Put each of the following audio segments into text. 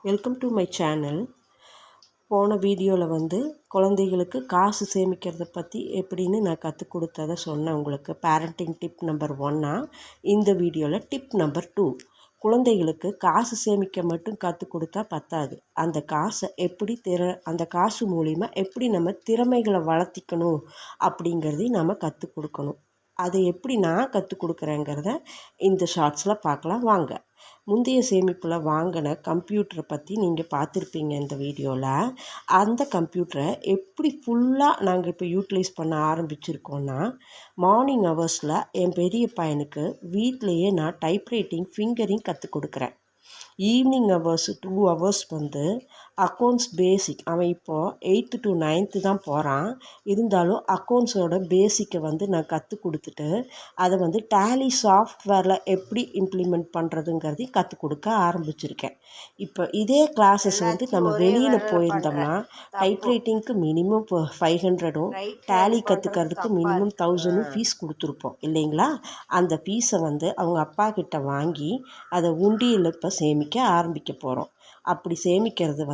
Welcome to my channel. போன வீடியோவில் குழந்தைகளுக்கு காசு சேமிக்கிறத பற்றி எப்படின்னு நான் கற்றுக் கொடுத்ததை சொன்னேன் உங்களுக்கு. Parenting tip number 1. இந்த வீடியோவில் டிப் நம்பர் 2. குழந்தைகளுக்கு காசு சேமிக்க மட்டும் கற்றுக் கொடுத்தா பத்தாது. அந்த காசை எப்படி அந்த காசு மூலிமா எப்படி நம்ம திறமைகளை வளர்த்திக்கணும் அப்படிங்கிறதையும் நம்ம கற்றுக் கொடுக்கணும். அதை எப்படி நான் கற்றுக் கொடுக்குறேங்கிறத இந்த ஷார்ட்ஸில் பார்க்கலாம் வாங்க. முந்தைய சேமிப்பில் வாங்கின கம்ப்யூட்டரை பற்றி நீங்கள் பார்த்துருப்பீங்க இந்த வீடியோவில். அந்த கம்ப்யூட்டரை எப்படி ஃபுல்லாக நாங்கள் இப்போ யூட்டிலைஸ் பண்ண ஆரம்பிச்சிருக்கோன்னா, மார்னிங் ஹவர்ஸில் என் பெரிய பையனுக்கு வீட்டிலையே நான் டைப்ரைட்டிங் ஃபிங்கரிங் கற்றுக் கொடுக்குறேன். ஈவினிங் ஹவர்ஸு 2 ஹவர்ஸ் அக்கௌண்ட்ஸ் பேசிக், அவன் இப்போது 8th to 9th தான் போகிறான். இருந்தாலும் அக்கௌண்ட்ஸோட பேசிக்கை நான் கற்றுக் கொடுத்துட்டு அதை டேலி சாஃப்ட்வேரில் எப்படி இம்ப்ளிமெண்ட் பண்ணுறதுங்கிறதையும் கற்றுக் கொடுக்க ஆரம்பிச்சிருக்கேன். இப்போ இதே கிளாஸஸ் நம்ம வெளியில் போயிருந்தோம்னா டைப்ரைட்டிங்க்கு மினிமம் 500ம் டேலி கற்றுக்கிறதுக்கு மினிமம் 1000ம் ஃபீஸ் கொடுத்துருப்போம் இல்லைங்களா? அந்த ஃபீஸை அவங்க அப்பா கிட்ட வாங்கி அதை உண்டியில் இப்போ சேமிக்க ஆரம்பிக்க போகிறோம். அப்படி சேமிக்கிறது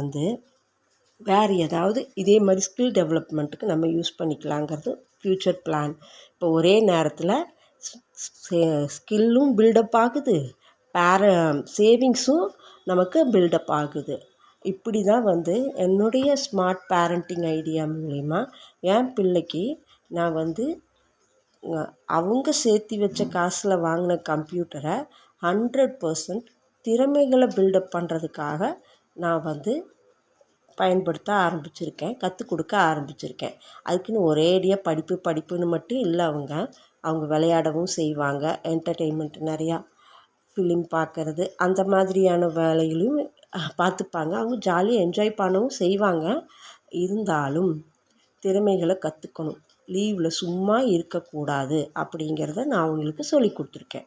வேறு ஏதாவது இதே மாதிரி ஸ்கில் டெவலப்மெண்ட்டுக்கு நம்ம யூஸ் பண்ணிக்கலாங்கிறது ஃப்யூச்சர் பிளான். இப்போ ஒரே நேரத்தில் ஸ்கில்லும் பில்டப் ஆகுது, சேவிங்ஸும் நமக்கு பில்டப் ஆகுது. இப்படி தான் என்னுடைய ஸ்மார்ட் பேரண்டிங் ஐடியா மூலிமா என் பிள்ளைக்கு நான் அவங்க சேர்த்து வச்ச காசில் வாங்கின கம்ப்யூட்டரை 100% திறமைகளை பில்டப் பண்ணுறதுக்காக நான் பயன்படுத்த ஆரம்பிச்சிருக்கேன், கற்றுக் கொடுக்க ஆரம்பிச்சிருக்கேன். அதுக்குன்னு ஒரேடியாக படிப்புன்னு மட்டும் இல்லை. அவங்க விளையாடவும் செய்வாங்க. என்டர்டெயின்மெண்ட் நிறையா ஃபிலிம் பார்க்குறது அந்த மாதிரியான வேலைகளையும் பார்த்துப்பாங்க. அவங்க ஜாலியாக என்ஜாய் பண்ணவும் செய்வாங்க. இருந்தாலும் திறமைகளை கற்றுக்கணும். லீவில் சும்மா இருக்கக்கூடாது அப்படிங்கிறத நான் அவங்களுக்கு சொல்லி கொடுத்துருக்கேன்.